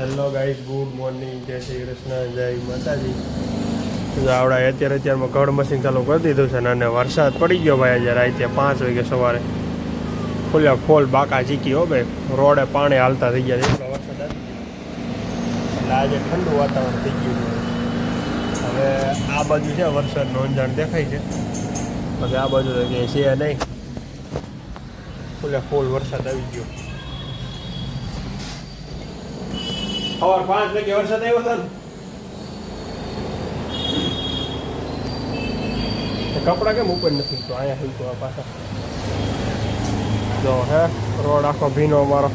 Hello guys, good morning, જય શ્રી કૃષ્ણ, જય માતાજી. આવડા અત્યારમાં કડ મશીન ચાલુ કરી દીધું છે અને વરસાદ પડી ગયો ભાઈ. આજે રાતે 5 વાગે સવારે ફૂલ બાકા ચીકી હો ભાઈ. રોડે પાણી હાલતા થઈ ગયા છે એટલો વરસાદ આવી ગયો. એટલે આજે ઠંડુ વાતાવરણ થઈ ગયું છે. હવે આ બાજુ છે વરસાદનો અંજાણ દેખાય છે, પછી આ બાજુ તો કે છે નહીં. ફૂલ વરસાદ આવી ગયો. સવાર 5 વાગે વરસાદ આવ્યો હતો ને કપડા કેમ ઉપર નથી તો અહીંયા થઈ તો આ પાછા જો હે રોડ આખો ભીનો અમારો.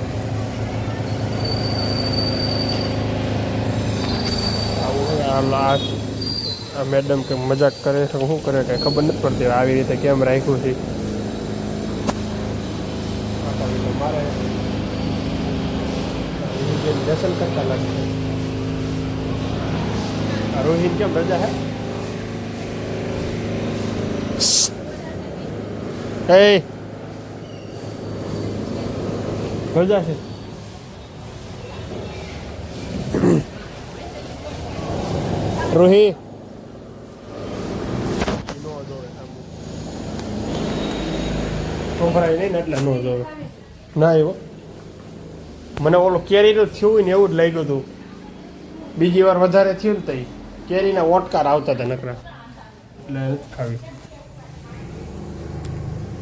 આ મેડમ કે મજાક કરે છે શું કરે કંઈ ખબર નથી પડતી. આવી રીતે કેમ રાખ્યું છે મારે દર્શન કરતા લાગે. રોહિત કેમ રજા હે? રજા છે. રોહિત ખોભરાય નહીં ને એટલે ન જોવે ના એવો. મને ઓલો કેરીનું થયું ને એવું જ લાગ્યું હતું. બીજી વાર વધારે થયું ને તો કેરીના ઓટકાર આવતા હતા નકરા એટલે ખાવી.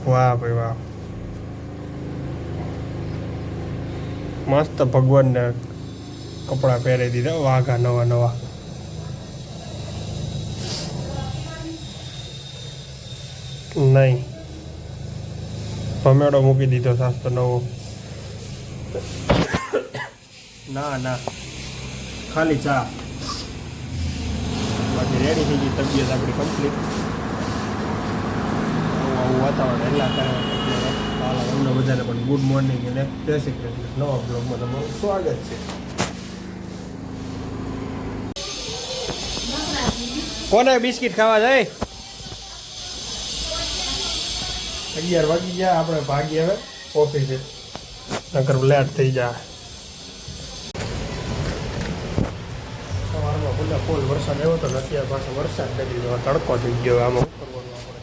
વાહ ભાઈ વાહ, મસ્ત ભગવાનને કપડાં પહેરી દીધા વાઘા નવા નવા. નહીં ટમેટો મૂકી દીધો સાસ્તો નવો. ના ના ખાલી ચા. બાકી રેડી થઈ ગઈ તબિયત આપણી કમ્પ્લીટ. આવું વાતાવરણ એટલા કરે. અમને બધાને પણ ગુડ મોર્નિંગ અને જય શ્રી કૃષ્ણ. નવા બ્લોગમાં તમારું સ્વાગત છે. કોને બિસ્કિટ ખાવા જાય? 11 વાગી ગયા, આપણે ભાગી હવે ઓફિસે, નકર લેટ થઈ જાય. સવારમાં ફૂલ વરસાદ આવ્યો તો અત્યારે પાછો વરસાદ કરી દીધો, તડકો થઈ ગયો. આમાં શું કરવાનું આપણે?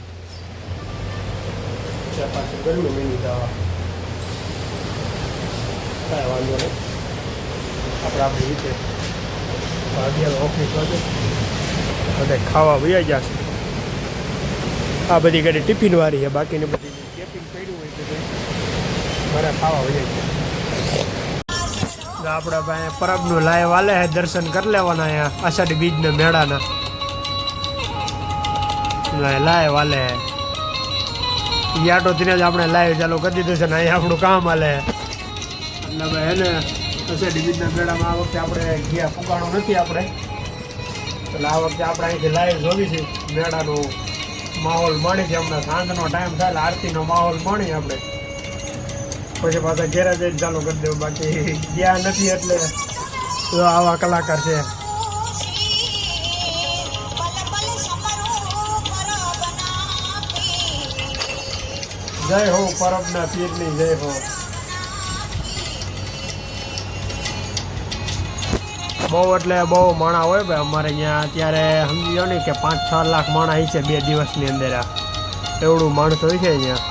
ત્યાં પાછી ગરમી મહિની જવા કાંઈ વાંધો નહીં. આપણે આપણી રીતે અત્યારે ઓફિસ વાગે બધા ખાવા વયા ગયા છે. આ બધી ગાડી ટિફિન વાળી છે, બાકીની બધી ટિફિન પડ્યું હોય તો ઘરે ખાવા વયા ગયા. આપણે પાસે પરબનું લાઈવ વાલે હે, દર્શન કરી લેવાના અહીંયા અષાઢી બીજના મેળાના લાઈવ વાલે હે. યાટો થી જ આપણે લાઈવ ચાલુ કરી દીધું છે ને અહીંયા આપણું કામ હાલે. એટલે ભાઈ એને અષાઢી બીજના મેળામાં આ વખતે આપણે ગયા ફુગાણું નથી આપણે, એટલે આ વખતે આપણે અહીંથી લાઈવ જોવી છે. મેળાનો માહોલ મળી છે. હમણાં સાંજનો ટાઈમ થાય આરતીનો માહોલ મળી આપણે પછી પાછા ઘેરે જઈને ચાલુ કરી દેવું. બાકી ગયા નથી એટલે આવા કલાકાર છે. જય હો પરબના પીરની જય હો. બહુ એટલે બહુ માણા હોય ભાઈ અમારે અહીંયા. અત્યારે સમજી જાઓ ને કે 5-6 લાખ માણા હોય છે 2 દિવસની અંદર. આ એવડું માણસ હોય છે અહીંયા.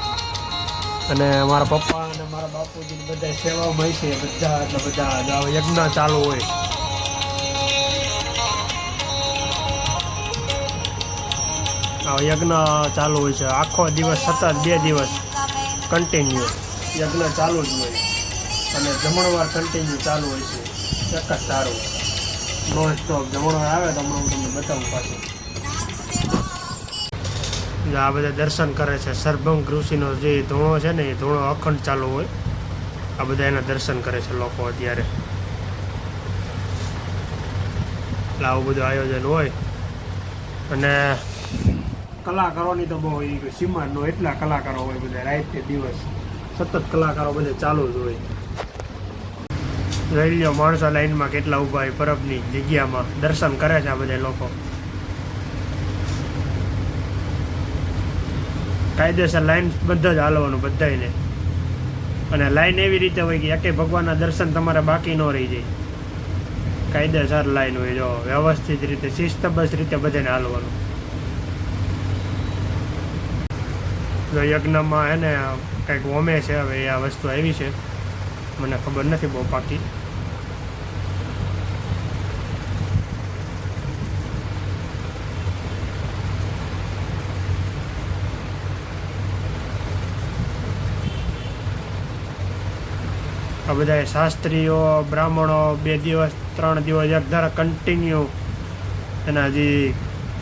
અને મારા પપ્પા અને મારા બાપુજી બધા સેવામાં છે બધા. એટલે બધા યજ્ઞ ચાલુ હોય. યજ્ઞ ચાલુ હોય છે આખો દિવસ, સતત 2 દિવસ કન્ટિન્યુ યજ્ઞ ચાલુ જ હોય. અને જમણવાર કન્ટિન્યુ ચાલુ હોય છે. એક જ તારું નોન સ્ટોપ જમણવાર આવે તો હમણાં હું તમને બતાવું પાછું. આ બધા દર્શન કરે છે. સરભંગ ઋષિનો જે ધૂણો છે ને એ ધૂણો અખંડ ચાલુ હોય. આ બધા એના દર્શન કરે છે લોકો અત્યારે. એટલે આવું બધું આયોજન હોય. અને કલાકારોની તો બહુ સીમા ન એટલા કલાકારો હોય બધા. રાત કે દિવસ સતત કલાકારો બધા ચાલુ જ હોય. જોઈ લો માણસો લાઈનમાં કેટલા ઊભા હોય પરબની જગ્યામાં દર્શન કરે છે આ બધા લોકો. કાયદેસર લાઈન બધા જ હાલવાનું બધાને. અને લાઈન એવી રીતે હોય કે એકે ભગવાનના દર્શન તમારે બાકી ન રહી જાય. કાયદેસર લાઈન હોય, જો વ્યવસ્થિત રીતે શિસ્તબદ્ધ રીતે બધાને હાલવાનું. જો યજ્ઞમાં એને કંઈક હોમે છે, હવે આ વસ્તુ આવી છે, મને ખબર નથી બહુ પાકી. આ બધા શાસ્ત્રીઓ બ્રાહ્મણો 2 દિવસ 3 દિવસ એક ધારા કન્ટિન્યુ એના જે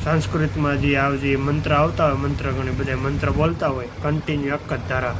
સંસ્કૃતમાં જે મંત્ર આવતા હોય, મંત્ર ઘણી બધા મંત્ર બોલતા હોય કન્ટિન્યુ એક જ ધારા.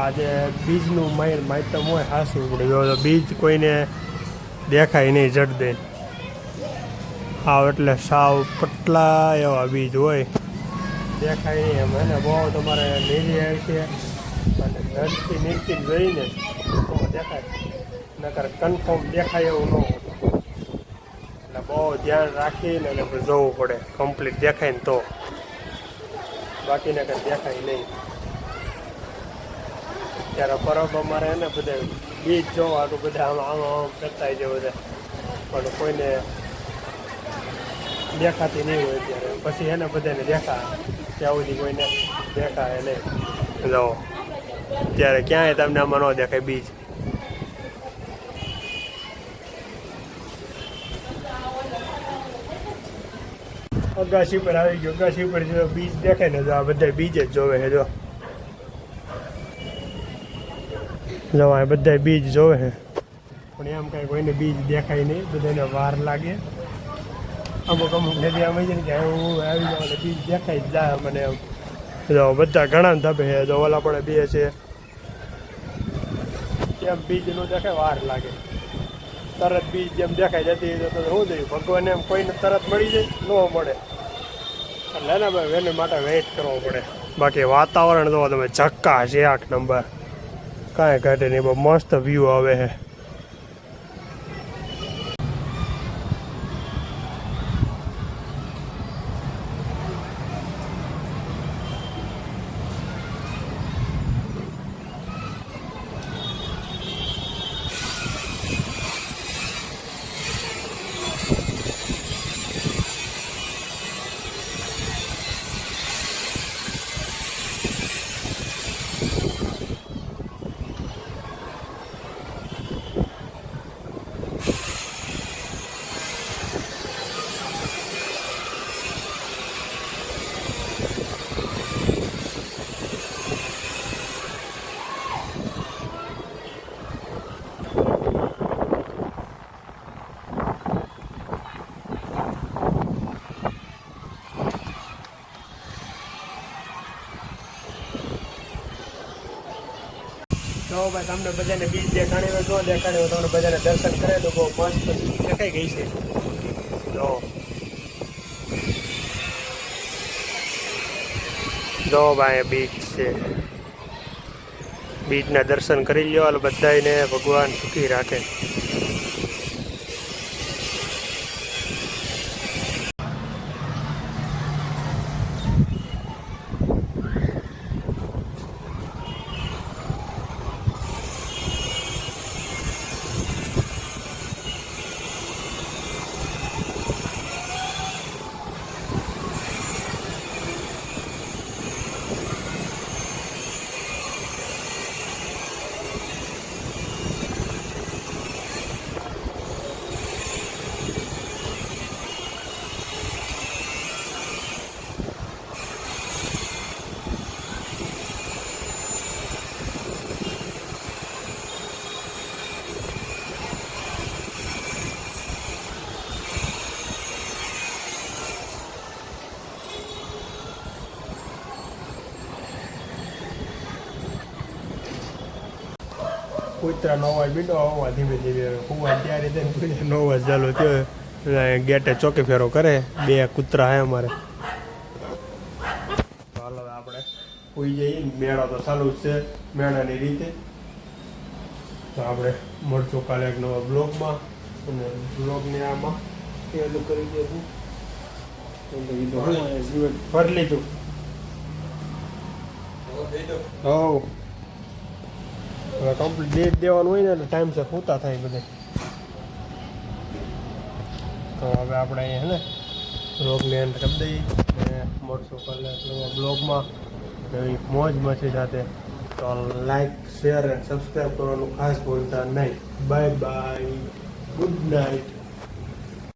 આજે બીજનું માહિતમ હોય હાસું પડે. જો બીજ કોઈને દેખાય નહીં જડ દે આવ, એટલે સાવ પટલા એવા બીજ હોય, દેખાય નહીં એમ. એને બહુ તમારે લીલી આવે છે અને નરથી નીચી જોઈને તો દેખાય, નકર કન્ફર્મ દેખાય એવું ન હોય. એટલે બહુ ધ્યાન રાખીને એને જોવું પડે, કમ્પ્લીટ દેખાય ને તો, બાકીને કંઈ દેખાય નહીં. ત્યારે પરબ અમારે એને બધા બીજ જોવા તો બધા આમ કરતા છે બધા, પણ કોઈને દેખાતી નહીં હોય ત્યારે. પછી એને બધાને દેખાય, ત્યાં સુધી કોઈને દેખાય નહીં. જો ત્યારે ક્યાંય તમને આમાં ન દેખાય બીજ. અગાસી પર આવી ગયો, અગાસી પર જો બીજ દેખાય ને, જો આ બધા બીજ જ જોવે છે. જો આ બધા બીજ જોવે છે, પણ એમ કાંઈ કોઈને બીજ દેખાય નહીં, બધાને વાર લાગે. અમુક નદી આમ છે ને કે હું આવી જાઉં એટલે બીજ દેખાય જ જાય મને એમ. જો બધા ઘણા ધબે છે, જો ઓલા પણ બે છે, એમ બીજ નું દેખાય વાર લાગે. તરત બીજ જેમ દેખાય જતી તો શું થયું, ભગવાન એમ કોઈને તરત મળી જાય ન મળે, એટલે ને ભાઈ એને માટે વેઇટ કરવો પડે. બાકી વાતાવરણ જો તમે ચક્કા છે 8 નંબર, કાંઈ ઘટે નહીં, બહુ મસ્ત વ્યૂ આવે છે. જો ભાઈ તમને બધાને બીજ દેખાણી હોય ન દેખાણી હોય, તમને બધાને દર્શન કરે તો બહુ મસ્ત દેખાઈ ગઈ છે. જો ભાઈ બીજ છે, બીજના દર્શન કરી લ્યો, બધાને ભગવાન સુખી રાખે. કૂતરાનો અવાજ બીટો આવવા ધીમે ધીમે કુવા ત્યારે કૂતરાનો અવાજ ચાલુ થયો ગેટે ચોકી ફેરો કરે 2 કૂતરા હે અમારે તો હાલો આપણે હોઈ જઈએ મેળો તો ચાલુ જ છે મેળાની રીતે તો આપણે મળશું કાલે એક નવા બ્લોગમાં અને બ્લોગને આમાં એનું કરી દઈશું ફરી લીધું હવ હવે કમ્પ્લીટ ડેટ દેવાનું હોય ને એટલે ટાઈમસર પૂતા થાય બધે તો હવે આપણે અહીંયા હે ને બ્લોગને એન્ડ કરી દઈએ અને મળશું કાલે નવા બ્લોગમાં એવી મોજ મસ્તી સાથે તો લાઈક શેર અને સબસ્ક્રાઈબ કરવાનું ખાસ ભૂલતા નહીં બાય બાય ગુડ નાઇટ